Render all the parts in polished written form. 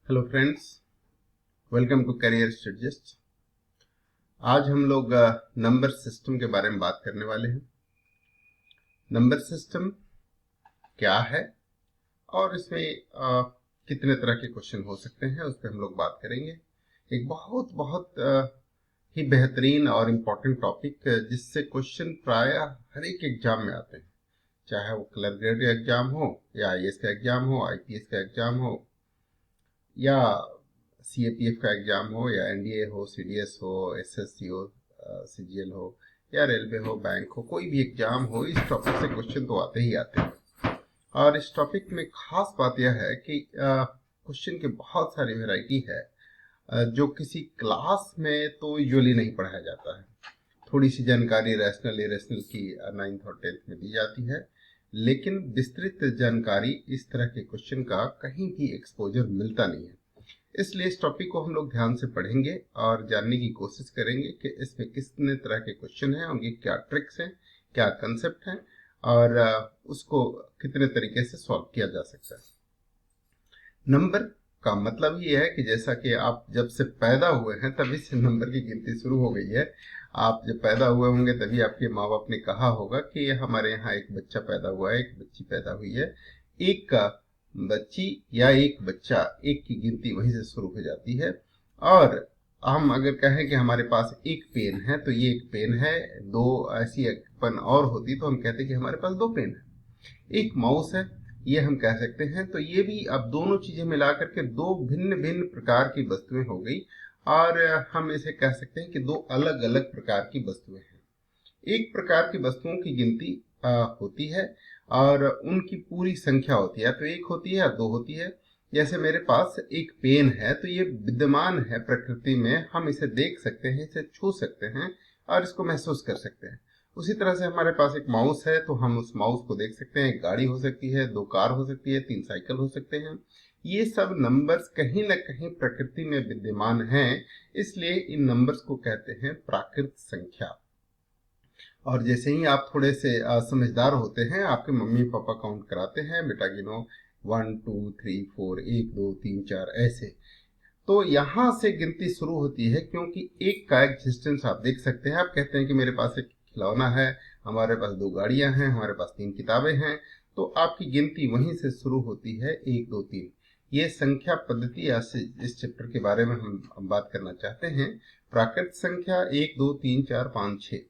Hello friends, welcome to career strategist. आज हम लोग नंबर सिस्टम के बारे में बात करने वाले हैं। नंबर सिस्टम क्या है और इसमें कितने तरह के क्वेश्चन हो सकते हैं, उस पर हम लोग बात करेंगे। एक बहुत बहुत ही बेहतरीन और इम्पोर्टेंट टॉपिक जिससे क्वेश्चन प्राय हर एक एग्जाम में आते हैं, चाहे वो क्लर्क ग्रेड एग्जाम हो या आईएएस का एग्जाम हो, आईपीएस का एग्जाम हो या सीएपीएफ का एग्जाम हो या एनडीए हो, सीडीएस हो, एसएससी हो, सीजीएल हो या रेलवे हो, बैंक हो, कोई भी एग्जाम हो, इस टॉपिक से क्वेश्चन तो आते ही आते हैं। और इस टॉपिक में खास बात यह है कि क्वेश्चन की बहुत सारी वैरायटी है जो किसी क्लास में तो यूजुअली नहीं पढ़ाया जाता है। थोड़ी सी जानकारी रैशनल इरेशनल की 9th और 10th में दी जाती है, लेकिन विस्तृत जानकारी इस तरह के क्वेश्चन का कहीं भी एक्सपोजर मिलता नहीं है। इसलिए इस टॉपिक को हम लोग ध्यान से पढ़ेंगे और जानने की कोशिश करेंगे कि इसमें कितने तरह के क्वेश्चन हैं, उनकी क्या ट्रिक्स हैं, क्या कंसेप्ट हैं और उसको कितने तरीके से सॉल्व किया जा सकता है। नंबर का मतलब ये है कि जैसा कि आप जब से पैदा हुए हैं तभी से नंबर की गिनती शुरू हो गई है। आप जब पैदा हुए होंगे तभी आपके माँ बाप ने कहा होगा कि हमारे यहाँ एक बच्चा पैदा हुआ है, एक बच्ची पैदा हुई है। एक बच्ची या एक बच्चा, एक की गिनती वहीं से शुरू हो जाती है। और हम अगर कहें कि हमारे पास एक पेन है तो ये एक पेन है, दो ऐसी पेन और होती तो हम कहते कि हमारे पास दो पेन है। एक माउस है, ये हम कह सकते हैं। तो ये भी अब दोनों चीजें मिलाकर के दो भिन्न भिन्न प्रकार की वस्तुएं हो गई और हम इसे कह सकते हैं कि दो अलग अलग प्रकार की वस्तुएं हैं। एक प्रकार की वस्तुओं की गिनती होती है और उनकी पूरी संख्या होती है, तो एक होती है या दो होती है। जैसे मेरे पास एक पेन है तो ये विद्यमान है प्रकृति में, हम इसे देख सकते हैं, इसे छू सकते हैं और इसको महसूस कर सकते हैं। उसी तरह से हमारे पास एक माउस है तो हम उस माउस को देख सकते हैं। एक गाड़ी हो सकती है, दो कार हो सकती है, 3 साइकिल हो सकते हैं। ये सब नंबर्स कहीं ना कहीं प्रकृति में विद्यमान हैं, इसलिए इन नंबर्स को कहते हैं प्राकृत संख्या। और जैसे ही आप थोड़े से समझदार होते हैं, आपके मम्मी पापा काउंट कराते हैं, बेटा गिनो 1 2 3 4, 1 2 3 4 ऐसे। तो यहाँ से गिनती शुरू होती है, क्योंकि एक का एग्जिस्टेंस आप देख सकते हैं। आप कहते हैं कि मेरे पास एक खिलौना है, हमारे पास 2 गाड़ियां हैं, हमारे पास 3 किताबें हैं। तो आपकी गिनती वहीं से शुरू होती है, 1 2 3। ये संख्या पद्धति या इस चैप्टर के बारे में हम बात करना चाहते हैं। प्राकृत संख्या 1 2 3 4 5 6।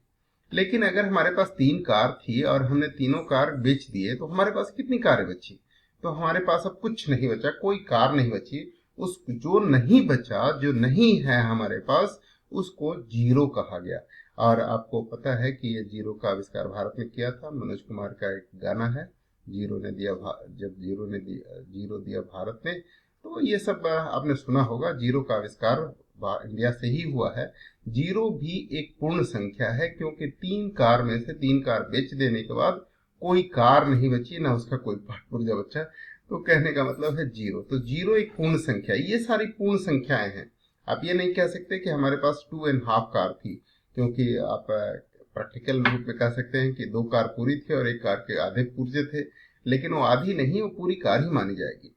लेकिन अगर हमारे पास 3 कार थी और हमने तीनों कार बेच दिए तो हमारे पास कितनी कारें बची? तो हमारे पास अब कुछ नहीं बचा, कोई कार नहीं बची। उस जो नहीं बचा, जो नहीं है हमारे पास, उसको जीरो कहा गया। और आपको पता है कि ये जीरो का आविष्कार भारत में किया था। मनोज कुमार का एक गाना है, जीरो ने दिया जब जीरो ने जीरो दिया भारत ने। तो ये सब आपने सुना होगा। जीरो का आविष्कार इंडिया से ही हुआ है। जीरो भी एक पूर्ण संख्या है, क्योंकि 3 कार में से 3 कार बेच देने के बाद कोई कार नहीं बची, ना उसका कोई पार्ट पुर्जा बचा। तो कहने का मतलब है जीरो। तो जीरो एक पूर्ण संख्या है। ये सारी पूर्ण संख्याएं हैं। आप ये नहीं कह सकते कि हमारे पास 2.5 कार थी, क्योंकि आप प्रैक्टिकल रूप में कह सकते हैं कि 2 कार पूरी थी और एक कार के आधे पुर्जे थे, लेकिन वो आधी नहीं, वो पूरी कार ही मानी जाएगी।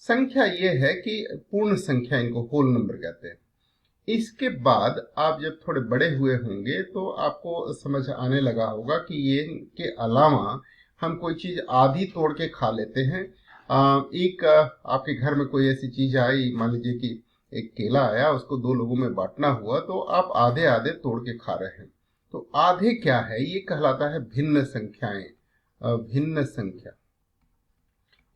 संख्या ये है कि पूर्ण संख्या, इनको होल नंबर कहते हैं। इसके बाद आप जब थोड़े बड़े हुए होंगे तो आपको समझ आने लगा होगा कि ये के अलावा हम कोई चीज आधी तोड़ के खा लेते हैं। आपके घर में कोई ऐसी चीज आई, मान लीजिए कि एक केला आया, उसको 2 लोगों में बांटना हुआ, तो आप आधे आधे तोड़ के खा रहे हैं। तो आधे क्या है? ये कहलाता है भिन्न संख्याएं, भिन्न संख्या।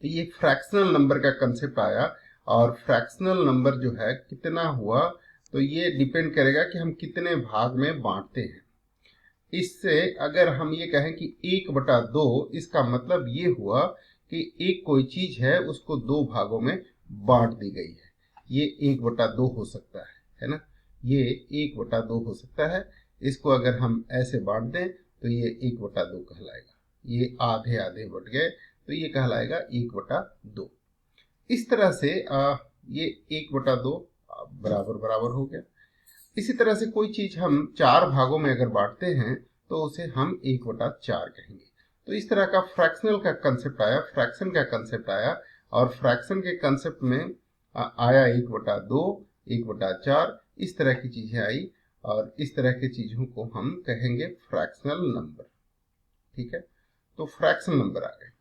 तो ये फ्रैक्शनल नंबर का कंसेप्ट आया। और फ्रैक्शनल नंबर जो है कितना हुआ, तो ये डिपेंड करेगा कि हम कितने भाग में बांटते हैं। इससे अगर हम ये कहें कि 1/2, इसका मतलब ये हुआ कि एक कोई चीज है, उसको 2 भागों में बांट दी गई है। ये 1/2 हो सकता है ना? ये 1/2 हो सकता है। इसको अगर हम ऐसे बांट दें तो ये 1/2 कहलाएगा। ये आधे आधे बट गए तो ये कहलाएगा 1/2। इस तरह से ये 1/2 बराबर बराबर हो गया। इसी तरह से कोई चीज हम 4 भागों में अगर बांटते हैं तो उसे हम 1/4 कहेंगे। तो इस तरह का फ्रैक्शनल का कंसेप्ट आया, फ्रैक्शन का कंसेप्ट आया। और फ्रैक्शन के कंसेप्ट में आया 1/2, 1/4, इस तरह की चीजें आई, और इस तरह की चीजों को हम कहेंगे फ्रैक्शनल नंबर। ठीक है, तो फ्रैक्शनल नंबर आ गए,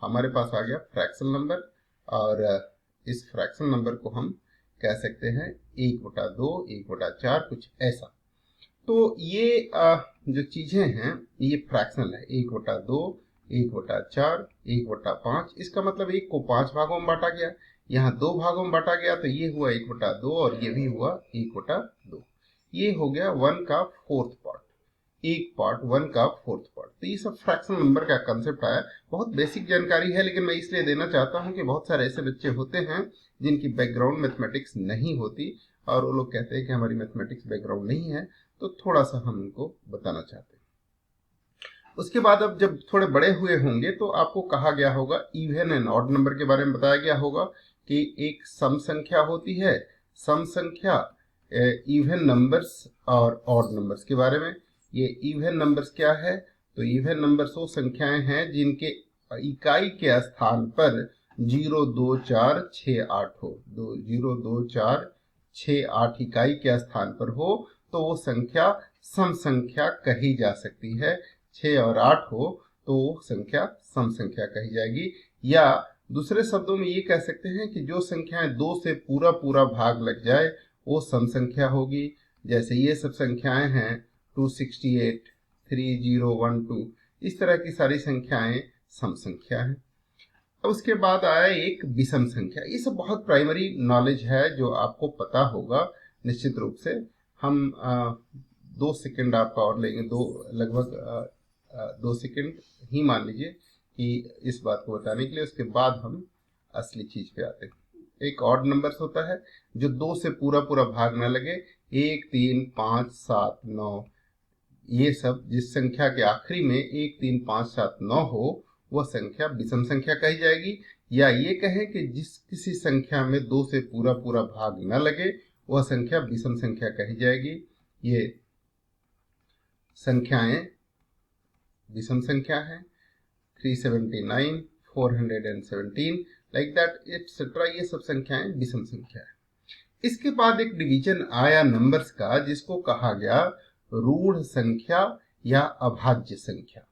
हमारे पास आ गया फ्रैक्शनल नंबर, और इस फ्रैक्शनल नंबर को हम कह सकते हैं 1/2, 1/4, कुछ ऐसा। तो ये जो चीजें हैं ये फ्रैक्शनल है, 1/2, 1/4, 1/5। इसका मतलब 1 को 5 भागों में बांटा गया, यहाँ 2 भागों में बांटा गया, तो ये हुआ 1/2 और ये भी हुआ 1/2। ये हो गया 1 का 4th पार्ट, एक पार्ट 1 का 4th पार्ट। तो ये सब फ्रैक्शनल नंबर का कंसेप्ट आया। बहुत बेसिक जानकारी है, लेकिन मैं इसलिए देना चाहता हूँ कि बहुत सारे ऐसे बच्चे होते हैं जिनकी बैकग्राउंड मैथमेटिक्स नहीं होती, और वो लोग कहते हैं कि हमारी मैथमेटिक्स बैकग्राउंड नहीं है, तो थोड़ा सा हम उनको बताना चाहते हैं। उसके बाद अब जब थोड़े बड़े हुए होंगे तो आपको कहा गया होगा, इवन एंड ऑड नंबर के बारे में बताया गया होगा कि एक सम संख्या होती है, सम संख्या, इवन नंबर्स और ऑड नंबर्स के बारे में। ये इवन नंबर्स क्या है? तो इवन नंबर्स वो संख्याएं हैं जिनके इकाई के स्थान पर 0, 2, 4, 6, 8 हो। 0, 2, 4, 6, 8 इकाई के स्थान पर हो तो वो संख्या सम संख्या कही जा सकती है। 6 और 8 हो तो वो संख्या सम संख्या कही जाएगी। या दूसरे शब्दों में ये कह सकते हैं कि जो संख्याएं 2 से पूरा पूरा भाग लग जाए वो सम संख्या होगी। जैसे ये सब संख्याएं हैं 268, 3012, इस तरह की सारी संख्याएं सम संख्या हैं। अब उसके बाद आया एक विषम संख्या। ये सब बहुत प्राइमरी नॉलेज है जो आपको पता होगा निश्चित रूप से। हम 2 सेकंड आपका और लेंगे, लगभग 2 सेकंड ही मान लीजिए कि इस बात को बताने के लिए। उसके बाद हम असली चीज पे आते हैं। एक ऑड नंबर्स होता है जो 2 से पूरा पूरा भाग ना लगे, 1, 3, 5, 7, 9, ये सब जिस संख्या के आखिरी में 1, 3, 5, 7, 9 हो वह संख्या विषम संख्या कही जाएगी। या ये कहें कि जिस किसी संख्या में 2 से पूरा पूरा भाग न लगे वह संख्या विषम संख्या कही जाएगी। ये संख्याएं विषम संख्या है, 379, 417, लाइक दैट एटसेट्रा, ये सब संख्याएं विषम संख्या है। इसके बाद एक डिवीजन आया नंबर्स का जिसको कहा गया रूढ़ संख्या या अभाज्य संख्या।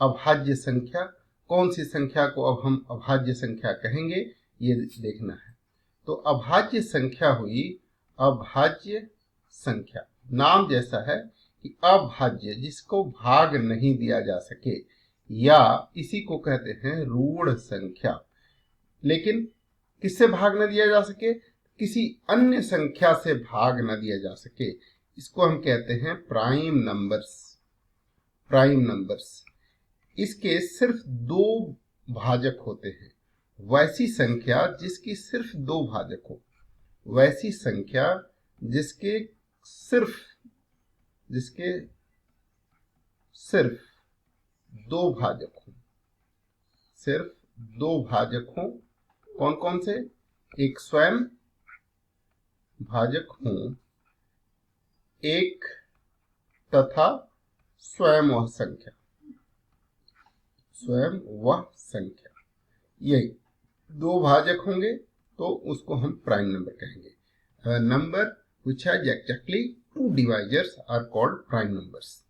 अभाज्य संख्या, कौन सी संख्या को अब हम अभाज्य संख्या कहेंगे ये देखना है। तो अभाज्य संख्या हुई अभाज्य संख्या, नाम जैसा है कि अभाज्य, जिसको भाग नहीं दिया जा सके, या इसी को कहते हैं रूढ़ संख्या। लेकिन किससे भाग न दिया जा सके? किसी अन्य संख्या से भाग न दिया जा सके, इसको हम कहते हैं प्राइम नंबर्स। प्राइम नंबर्स, इसके सिर्फ 2 भाजक होते हैं। वैसी संख्या जिसकी सिर्फ 2 भाजक हो, वैसी संख्या जिसके सिर्फ 2 भाजक हो, सिर्फ 2 भाजक हो। कौन कौन से? एक स्वयं भाजक हो, एक तथा स्वयं वह संख्या, स्वयं वह संख्या, यही 2 भाजक होंगे तो उसको हम प्राइम नंबर कहेंगे। Number which has exactly 2 divisors are called prime numbers।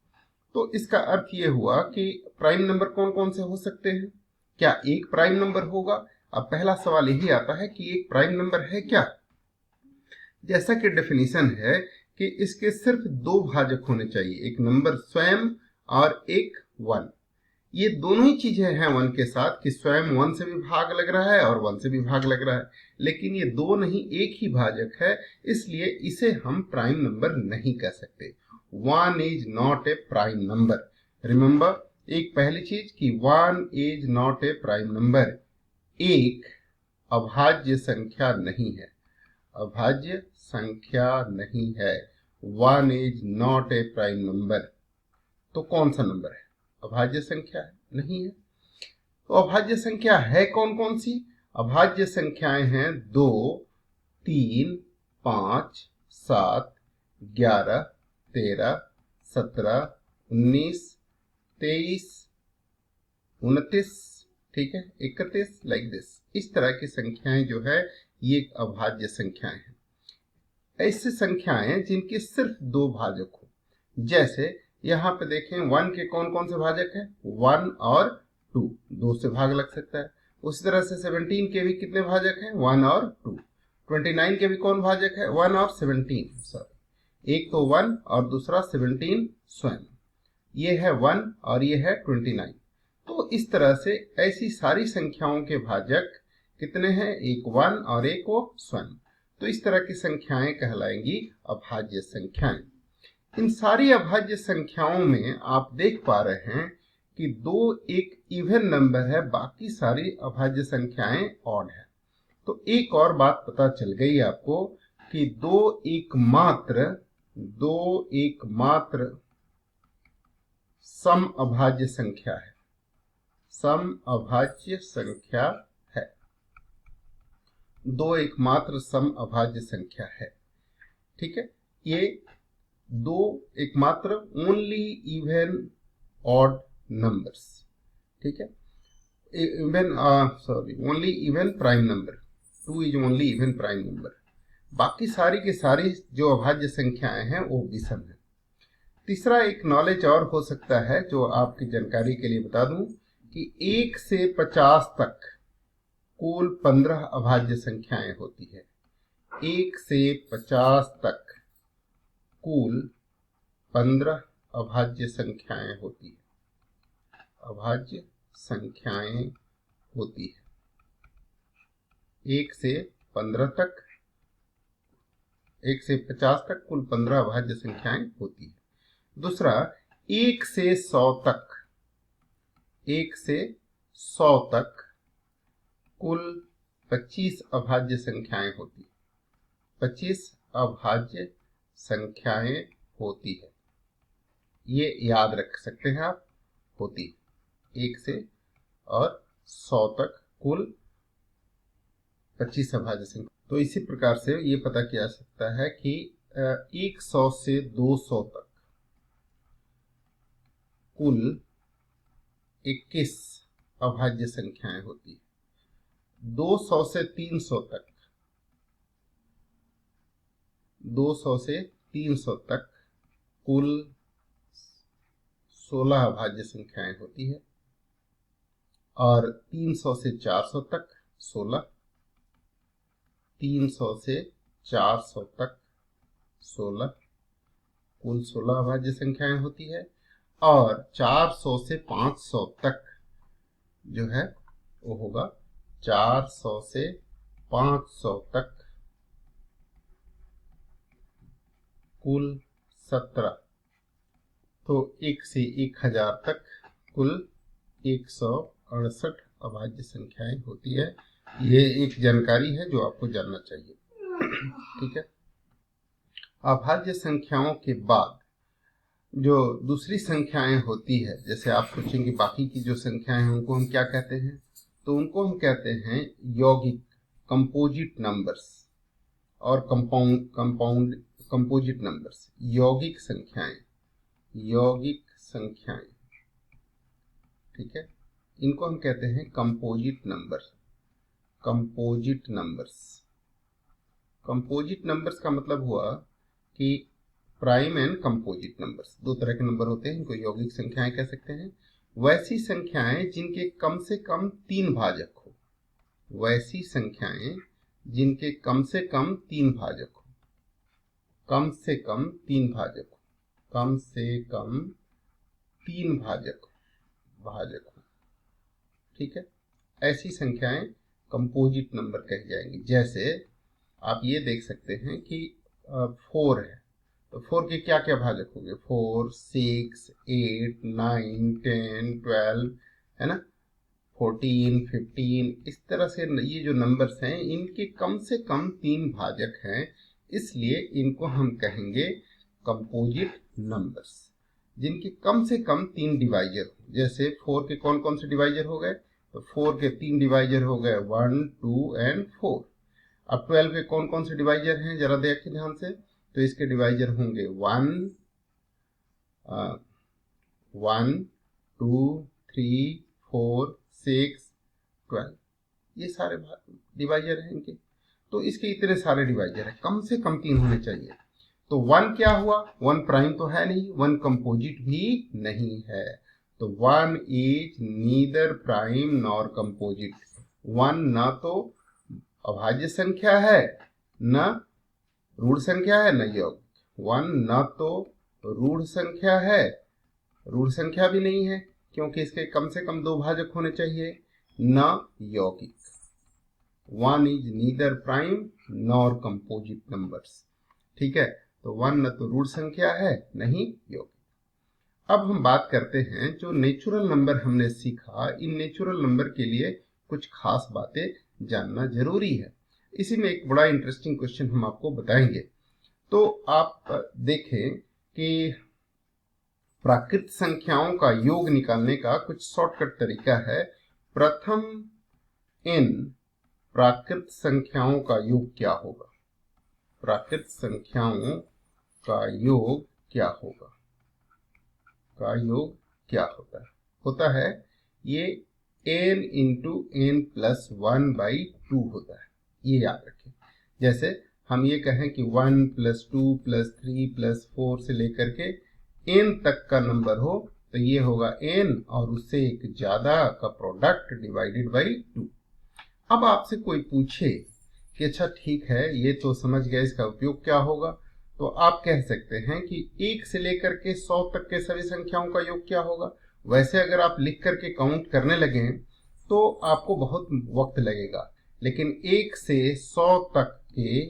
तो इसका अर्थ ये हुआ कि प्राइम नंबर कौन कौन से हो सकते हैं? क्या एक प्राइम नंबर होगा? अब पहला सवाल यही आता है कि एक प्राइम नंबर है क्या? जैसा कि डेफिनेशन है कि इसके सिर्फ 2 भाजक होने चाहिए, एक नंबर स्वयं और एक 1। ये दोनों ही चीजें हैं 1 के साथ कि स्वयं 1 से भी भाग लग रहा है और 1 से भी भाग लग रहा है, लेकिन ये 2 नहीं, एक ही भाजक है, इसलिए इसे हम प्राइम नंबर नहीं कह सकते। 1 is not a prime number. Remember, एक पहली चीज कि 1 is not a prime number, एक अभाज्य संख्या नहीं है, अभाज्य संख्या नहीं है। 1 is not a prime number. तो कौन सा नंबर है? अभाज्य संख्या है? नहीं है। तो अभाज्य संख्या है कौन कौन सी? अभाज्य संख्याएं हैं 2, 3, 5, 7, 11, 13, 17, 19, 23, 29, ठीक है, 31, लाइक दिस। इस तरह की संख्याएं जो है ये अभाज्य संख्याएं हैं। ऐसी संख्याएं जिनके सिर्फ दो भाजक हो, जैसे यहाँ पे देखें 1 के कौन कौन से भाजक है, 1 और 2, 2 से भाग लग सकता है। उसी तरह से 17 के भी कितने भाजक हैं, 1 और 2। 29 के भी कौन भाजक है, 1 और 17, सॉरी, एक तो 1 और दूसरा 17 स्वयं, ये है 1 और ये है 29। तो इस तरह से ऐसी सारी संख्याओं के भाजक कितने हैं, एक 1 और एक वो स्वयं। तो इस तरह की संख्याएं कहलाएंगी अभाज्य संख्याएं। इन सारी अभाज्य संख्याओं में आप देख पा रहे हैं कि 2 एक इवन नंबर है, बाकी सारी अभाज्य संख्याएं ऑड है। तो एक और बात पता चल गई आपको कि 2 एकमात्र सम अभाज्य संख्या है, सम अभाज्य संख्या है, 2 एकमात्र सम अभाज्य संख्या है। ठीक है, ये 2 एकमात्र ओनली इवन ऑड नंबर्स, ठीक है, only even prime number, 2 is only even prime number. बाकी सारी की सारी जो अभाज्य संख्याएं हैं वो विषम है। तीसरा एक नॉलेज और हो सकता है जो आपकी जानकारी के लिए बता दूं कि 1 से 50 तक कुल 15 अभाज्य संख्याएं होती है। 1 से 50 तक कुल 15 अभाज्य संख्याएं होती है, अभाज्य संख्याएं होती है। 1 से 15 तक, 1 से 50 तक कुल 15 अभाज्य संख्याएं होती है। दूसरा 1 से 100 तक, 1 से 100 तक कुल 25 अभाज्य संख्याएं होती है, 25 अभाज्य संख्याएं होती है। ये याद रख सकते हैं आप, होती है 1 से और 100 तक कुल 25 अभाज्य संख्या। तो इसी प्रकार से ये पता किया जा सकता है कि 100 से 200 तक कुल 21 अभाज्य संख्याएं होती है। 200 से 300 तक, 200 से 300 तक कुल 16 अभाज्य संख्याएं होती है। और 300 से 400 तक 16, 300 से 400 तक 16, कुल 16 अभाज्य संख्याएं होती है। और 400 से 500 तक जो है वो होगा 400 से 500 तक कुल 17। तो 1 से 1000 तक कुल 168 अभाज्य संख्याएं होती है। ये एक जानकारी है जो आपको जानना चाहिए। ठीक है, अभाज्य संख्याओं के बाद जो दूसरी संख्याएं होती है, जैसे आप सोचेंगे बाकी की जो संख्याएं हैं उनको हम क्या कहते हैं, तो उनको हम कहते हैं यौगिक, कंपोजिट नंबर्स और कंपोजिट नंबर्स। यौगिक संख्याएं, यौगिक संख्याएं, ठीक है, इनको हम कहते हैं composite numbers. Composite numbers, composite numbers का मतलब हुआ कि प्राइम एंड कंपोजिट नंबर्स, दो तरह के नंबर होते हैं, इनको यौगिक संख्याएं कह सकते हैं। वैसी संख्याएं जिनके कम से कम 3 भाजक हो, वैसी संख्याएं जिनके कम से कम 3 भाजक हो, कम से कम 3 भाजक हो, कम से कम 3 भाजक हो, ठीक है, ऐसी संख्याएं कंपोजिट नंबर कही जाएंगी। जैसे आप ये देख सकते हैं कि 4 है, तो 4 के क्या क्या भाजक होंगे, 4, 6, 8, 9, 10, 12, है ना, 14, 15, इस तरह से ये जो नंबर्स हैं इनके कम से कम 3 भाजक हैं, इसलिए इनको हम कहेंगे कंपोजिट नंबर्स। जिनके कम से कम 3 डिवाइजर हो, जैसे 4 के कौन कौन से डिवाइजर हो गए, तो 4 के 3 डिवाइजर हो गए, 1, 2 एंड 4। अब 12 के कौन कौन से डिवाइजर हैं, जरा देखिए ध्यान से, तो इसके डिवाइजर होंगे 1, 2, 3, 4, 6, 12, ये सारे डिवाइजर हैं इनके। तो इसके इतने सारे डिवाइजर है, कम से कम 3 होने चाहिए। तो 1 क्या हुआ, 1 प्राइम तो है नहीं, 1 कंपोजिट भी नहीं है, तो 1 is neither prime nor composite. 1 ना तो अभाज्य संख्या है, न ऋण संख्या है, न यौगिक। 1 न तो ऋण संख्या है, ऋण संख्या भी नहीं है क्योंकि इसके कम से कम 2 भाजक होने चाहिए, न यौगिक। 1 is neither prime nor composite numbers. ठीक है, तो 1 न तो ऋण संख्या है, नहीं यौगिक। अब हम बात करते हैं जो नेचुरल नंबर हमने सीखा, इन नेचुरल नंबर के लिए कुछ खास बातें जानना जरूरी है। इसी में एक बड़ा इंटरेस्टिंग क्वेश्चन हम आपको बताएंगे। तो आप देखें कि प्राकृत संख्याओं का योग निकालने का कुछ शॉर्टकट तरीका है। प्रथम n प्राकृत संख्याओं का योग क्या होगा, प्राकृत संख्याओं का योग क्या होगा, का योग क्या होता है ये n इंटू n प्लस 1/2 होता है, ये याद रखें। जैसे हम ये कहें कि 1 प्लस 2 प्लस 3 प्लस 4 से लेकर के n तक का नंबर हो, तो ये होगा n और उससे एक ज्यादा का प्रोडक्ट डिवाइडेड बाई 2। अब आपसे कोई पूछे कि अच्छा ठीक है, ये तो समझ गए, इसका उपयोग क्या होगा, तो आप कह सकते हैं कि 1 से लेकर के 100 तक के सभी संख्याओं का योग क्या होगा। वैसे अगर आप लिख करके काउंट करने लगे तो आपको बहुत वक्त लगेगा, लेकिन 1 से 100 तक के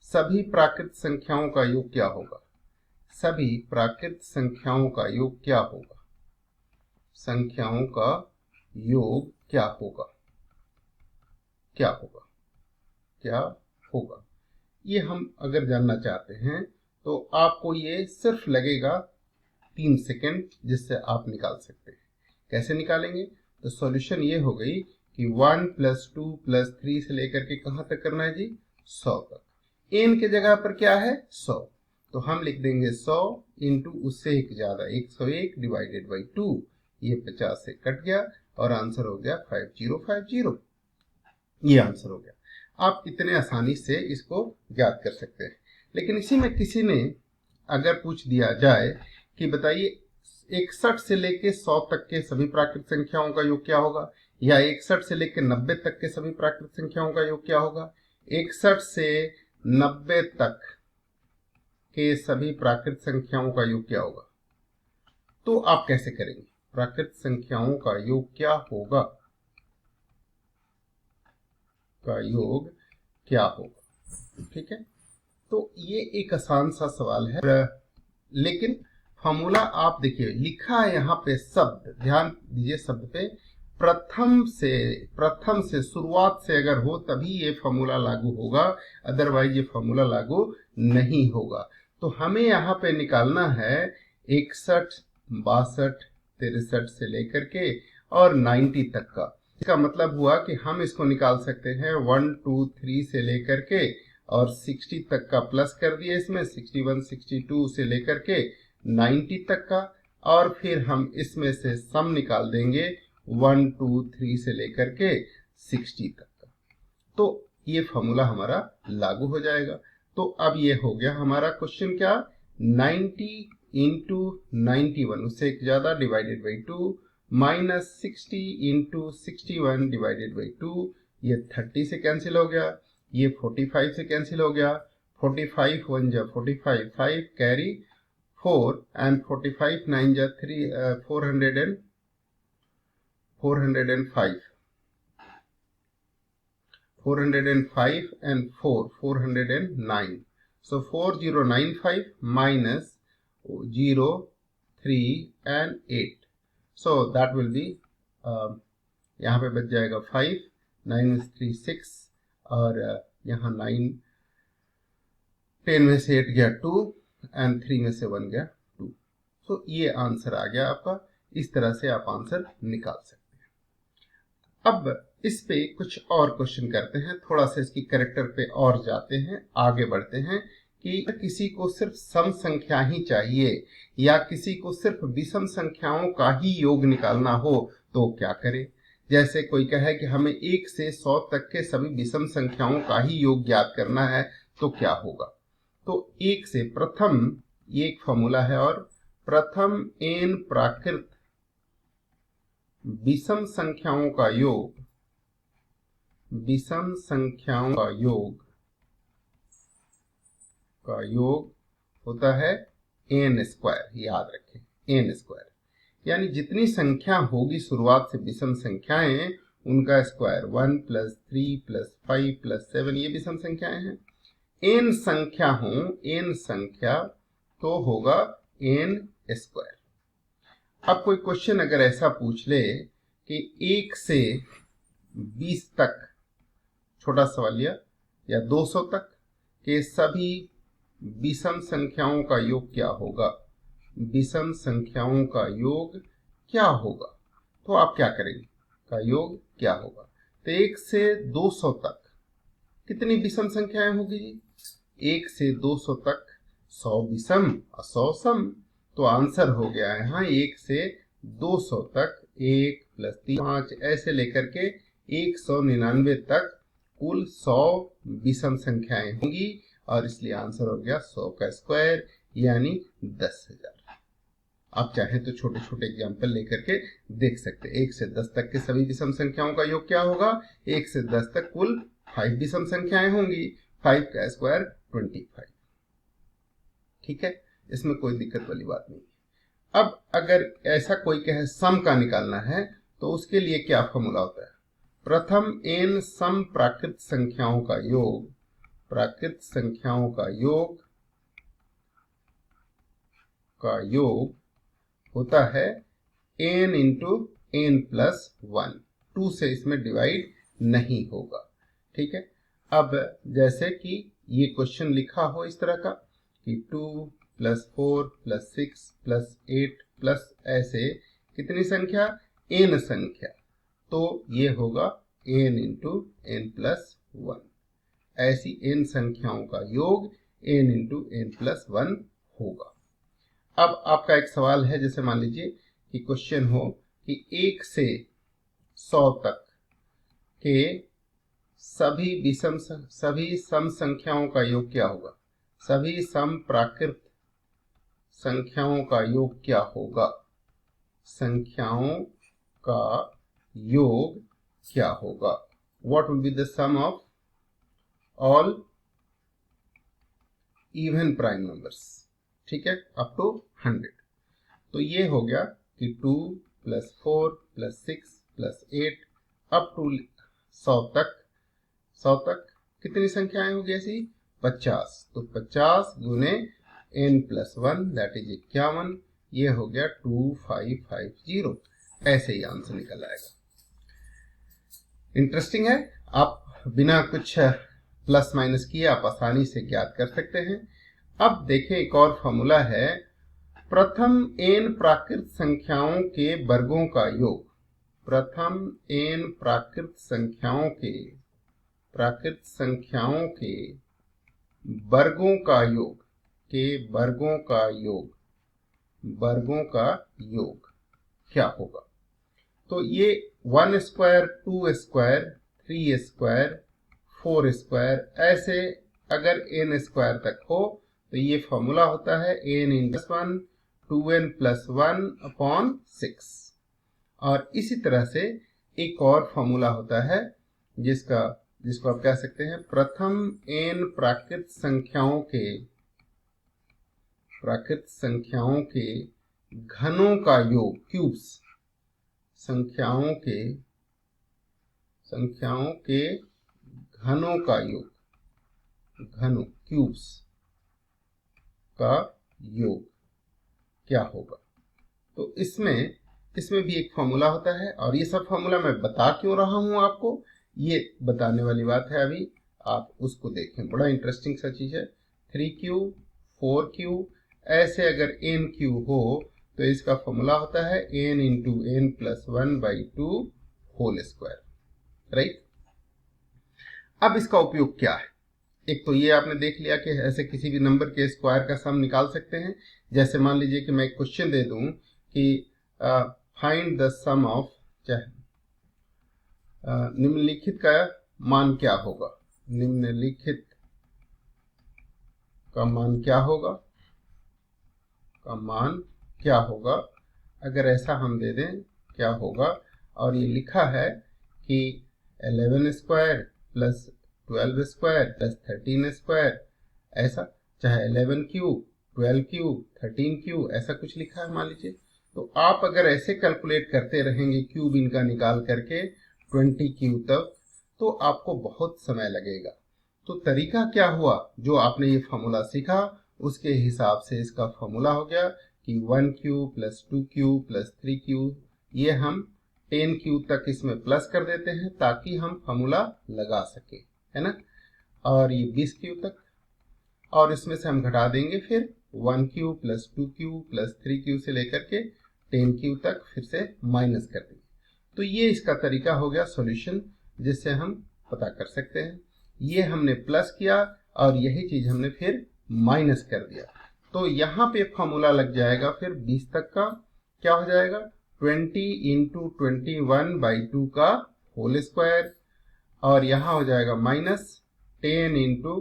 सभी प्राकृत संख्याओं का योग क्या होगा, सभी प्राकृत संख्याओं का योग क्या होगा, संख्याओं का योग क्या होगा, क्या होगा, क्या होगा, ये हम अगर जानना चाहते हैं तो आपको ये सिर्फ लगेगा 3 सेकेंड, जिससे आप निकाल सकते हैं। कैसे निकालेंगे, तो सॉल्यूशन ये हो गई कि 1 प्लस 2 प्लस 3 से लेकर के कहां तक करना है जी, 100 तक। n के जगह पर क्या है, 100, तो हम लिख देंगे 100 इंटू उससे एक ज्यादा 101 डिवाइडेड बाई 2, ये 50 से कट गया और आंसर हो गया 5050, ये आंसर हो गया। आप इतने आसानी से इसको याद कर सकते हैं। लेकिन इसी में किसी ने अगर पूछ दिया जाए कि बताइए 61 से लेके 100 तक के सभी प्राकृत संख्याओं का योग क्या होगा, या 61 से लेके 90 तक के सभी प्राकृत संख्याओं का योग क्या होगा, 61 से 90 तक के सभी प्राकृत संख्याओं का योग क्या होगा, तो आप कैसे करेंगे, प्राकृत संख्याओं का योग क्या होगा, का योग क्या होगा। ठीक है, तो ये एक आसान सा सवाल है, लेकिन फॉर्मूला आप देखिए लिखा है यहाँ पे शब्द, ध्यान दीजिए शब्द पे, प्रथम से शुरुआत से अगर हो तभी ये फॉर्मूला लागू होगा, अदरवाइज ये फॉर्मूला लागू नहीं होगा। तो हमें यहाँ पे निकालना है 61, 62, 63 से लेकर के और 90 तक का। इसका मतलब हुआ कि हम इसको निकाल सकते हैं 1, 2, 3 से लेकर के और 60 तक का, प्लस कर दिए इसमें 61, 62 से लेकर के 90 तक का, और फिर हम इसमें से सम निकाल देंगे 1, 2, 3 से लेकर के 60 तक का, तो ये फॉर्मूला हमारा लागू हो जाएगा। तो अब ये हो गया हमारा क्वेश्चन क्या, 90 इंटू 91 उससे एक ज्यादा divided by 2 minus 60 into 61 divided by 2, ये 30 से कैंसिल हो गया, ये 45 से कैंसिल हो गया, 45 1 जा 45, 5 कैरी 4 एंड 45 9 जा 3, 405, 405 and 4, 409. So 4095 minus 0, 3 and 8. So that will be यहाँ पे बच जाएगा 5, 9 में 3 6 और यहाँ 9, 10 में से 8 गया 2 एंड 3 में से 1 गया 2। तो ये आंसर आ गया आपका। इस तरह से आप आंसर निकाल सकते हैं। अब इस पे कुछ और क्वेश्चन करते हैं, थोड़ा सा इसकी कैरेक्टर पे और जाते हैं, आगे बढ़ते हैं कि किसी को सिर्फ सम संख्या ही चाहिए या किसी को सिर्फ विषम संख्याओं का ही योग निकालना हो तो क्या करे। जैसे कोई कहे कि हमें 1 से 100 तक के सभी विषम संख्याओं का ही योग ज्ञात करना है, तो क्या होगा? तो 1 से प्रथम, ये एक फॉर्मूला है, और प्रथम n प्राकृत विषम संख्याओं का योग, विषम संख्याओं का योग होता है n स्क्वायर। याद रखें, n स्क्वायर यानी जितनी संख्या होगी शुरुआत से विषम संख्याएं, उनका स्क्वायर। 1 + 3 + 5 + 7 ये विषम संख्याएं हैं। n संख्या हो, n संख्या, तो होगा n स्क्वायर। अब कोई क्वेश्चन अगर ऐसा पूछ ले कि 1 से 20 तक, छोटा सवालिया, या 200 तक के सभी विषम संख्याओं का योग क्या होगा, विषम संख्याओं का योग क्या होगा, तो आप क्या करेंगे? का योग क्या होगा? तो 1 से 200 तक कितनी विषम संख्याएं होगी जी? 1 से 200 तक 100 विषम और 100 सम। तो आंसर हो गया है यहाँ 1 से 200 तक 1 + 3 5 ऐसे लेकर के 199 तक कुल 100 विषम संख्याएं होंगी, और इसलिए आंसर हो गया 100 का स्क्वायर यानी 10,000। आप चाहें तो छोटे छोटे एग्जाम्पल लेकर के देख सकते हैं। 1 से 10 तक के सभी विषम संख्याओं का योग क्या होगा? 1 से 10 तक कुल 5 विषम संख्याएं होंगी, 5 का स्क्वायर 25। ठीक है, इसमें कोई दिक्कत वाली बात नहीं। अब अगर ऐसा कोई कहे सम का निकालना है, तो उसके लिए क्या फॉर्मूला होता है? प्रथम n सम प्राकृत संख्याओं का योग, प्राकृत संख्याओं का योग होता है n × n + 1। 2 से इसमें डिवाइड नहीं होगा। ठीक है, अब जैसे कि ये क्वेश्चन लिखा हो इस तरह का कि 2 + 4 + 6 + 8 प्लस ऐसे कितनी संख्या? n संख्या, तो ये होगा n × n + 1। ऐसी n संख्याओं का योग n × n + 1 होगा। अब आपका एक सवाल है, जैसे मान लीजिए कि क्वेश्चन हो कि 1 से 100 तक के सभी सम संख्याओं का योग क्या होगा? सभी सम प्राकृत संख्याओं का योग क्या होगा? संख्याओं का योग क्या होगा? What will be the sum of all even prime numbers? ठीक है, अप टू 100। तो ये हो गया कि 2 + 4 + 6 + 8 अप टू 100 तक कितनी संख्याएं होगी ऐसी? 50। तो 50 गुने n + 1 दैट इज 51। ये हो गया 2550। ऐसे ही आंसर निकल आएगा। इंटरेस्टिंग है, आप बिना कुछ प्लस माइनस किए आप आसानी से ज्ञात कर सकते हैं। अब देखें, एक और फॉर्मूला है, प्रथम n प्राकृत संख्याओं के वर्गों का योग। प्रथम n प्राकृत संख्याओं के वर्गों का योग क्या होगा? तो ये 1 स्क्वायर, 2 स्क्वायर, 3 स्क्वायर, 4 स्क्वायर, ऐसे अगर n स्क्वायर तक हो तो ये फॉर्मूला होता है n × 1 2n + 1/6। और इसी तरह से एक और फॉर्मूला होता है जिसको आप कह सकते हैं प्रथम n प्राकृत संख्याओं के घनों का योग, क्यूब्स। संख्याओं के घनों का योग, क्यूब्स का योग क्या होगा? तो इसमें भी एक फॉर्मूला होता है, और ये सब फॉर्मूला मैं बता क्यों रहा हूं आपको, ये बताने वाली बात है। अभी आप उसको देखें, बड़ा इंटरेस्टिंग सा चीज है। 3q 4q ऐसे अगर nq हो तो इसका फॉर्मूला होता है n × n + 1/2 whole square, right. अब इसका उपयोग क्या है? एक तो ये आपने देख लिया कि ऐसे किसी भी नंबर के स्क्वायर का सम निकाल सकते हैं। जैसे मान लीजिए कि मैं एक क्वेश्चन दे दूं कि फाइंड द सम ऑफ, निम्नलिखित का मान क्या होगा, निम्नलिखित का मान क्या होगा, का मान क्या होगा, अगर ऐसा हम दे दें क्या होगा। और ये लिखा है कि 11 square plus 12 square plus 13 square, ऐसा, चाहे 11 क्यूब 12 क्यूब 13 क्यूब ऐसा कुछ लिखा है मान लीजिए। तो आप अगर ऐसे कैलकुलेट करते रहेंगे क्यूब इनका निकाल करके 20 क्यूब तक, तो आपको बहुत समय लगेगा। तो तरीका क्या हुआ, जो आपने ये फॉर्मूला सीखा उसके हिसाब से इसका फॉर्मूला हो गया कि 1 cube plus 2 cube plus 3 cube, ये हम 10 क्यूब तक इसमें प्लस कर देते हैं ताकि हम फॉर्मूला लगा सके, है ना। और ये 20 क्यूब तक, और इसमें से हम घटा देंगे फिर 1 cube plus 2 cube plus 3 cube से लेकर के 10 क्यूब तक फिर से माइनस कर देंगे। तो ये इसका तरीका हो गया सॉल्यूशन, जिससे हम पता कर सकते हैं। ये हमने प्लस किया और यही चीज हमने फिर माइनस कर दिया, तो यहाँ पे फॉर्मूला लग जाएगा फिर 20 तक का क्या हो जाएगा, 20 इंटू 21/2 का होल स्क्वायर, और यहाँ हो जाएगा माइनस 10 इंटू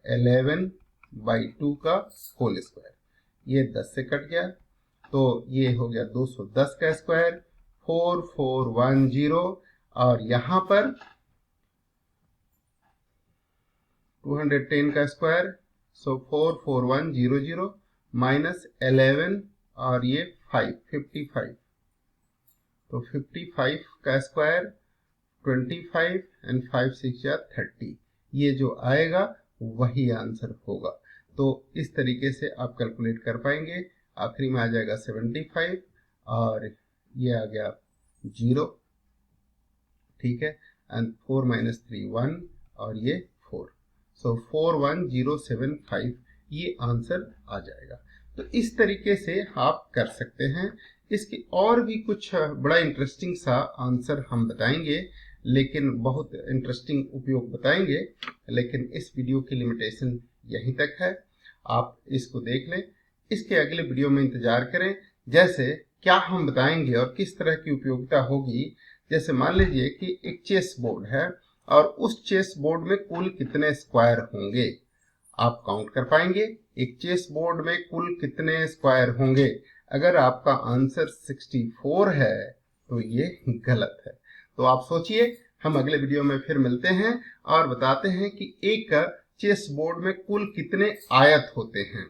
11/2 का होल स्क्वायर। ये 10 से कट गया तो ये हो गया 210 का स्क्वायर, 4410, और यहाँ पर 210 का स्क्वायर, सो 44100 माइनस 11 और ये 55, तो 55 का स्क्वायर 25 एंड 5 6 या 30, ये जो आएगा वही आंसर होगा। तो इस तरीके से आप कैलकुलेट कर पाएंगे। आखिरी में आ जाएगा 75 और ये आ गया 0, ठीक है, एंड 4 माइनस 3 1 और ये 4, सो 41075 ये आंसर आ जाएगा। तो इस तरीके से आप कर सकते हैं। इसके और भी कुछ बड़ा इंटरेस्टिंग सा आंसर हम बताएंगे, लेकिन बहुत इंटरेस्टिंग उपयोग बताएंगे, लेकिन इस वीडियो की लिमिटेशन यहीं तक है। आप इसको देख लें, इसके अगले वीडियो में इंतजार करें, जैसे क्या हम बताएंगे और किस तरह की उपयोगिता होगी। जैसे मान लीजिए कि एक चेस बोर्ड है और उस चेस बोर्ड में कुल कितने स्क्वायर होंगे, आप काउंट कर पाएंगे एक चेस बोर्ड में कुल कितने स्क्वायर होंगे। अगर आपका आंसर 64 है तो ये गलत है। तो आप सोचिए, हम अगले वीडियो में फिर मिलते हैं और बताते हैं कि एक चेस बोर्ड में कुल कितने आयत होते हैं,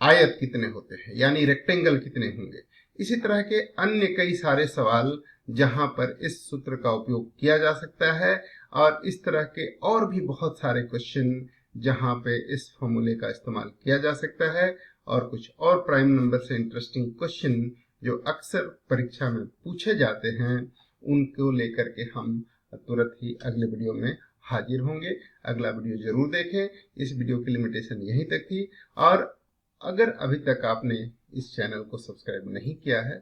आयत कितने होते हैं, यानी रेक्टेंगल कितने होंगे। इसी तरह के अन्य कई सारे सवाल जहां पर इस सूत्र का उपयोग किया जा सकता है, और इस तरह के और भी बहुत सारे क्वेश्चन जहां पे इस फॉर्मूले का इस्तेमाल किया जा सकता है, और कुछ और प्राइम नंबर से इंटरेस्टिंग क्वेश्चन जो अक्सर परीक्षा में पूछे जाते हैं, उनको लेकर के हम तुरंत ही अगले वीडियो में हाजिर होंगे। अगला वीडियो जरूर देखें। इस वीडियो की लिमिटेशन यहीं तक थी, और अगर अभी तक आपने इस चैनल को सब्सक्राइब नहीं किया है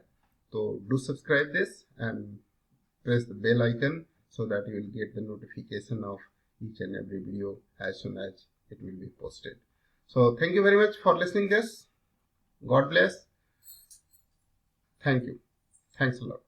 तो do subscribe this and press the bell icon so that you will get the notification of each and every video as soon as it will be posted. So thank you very much for listening this. God bless. Thank you. Thanks a lot.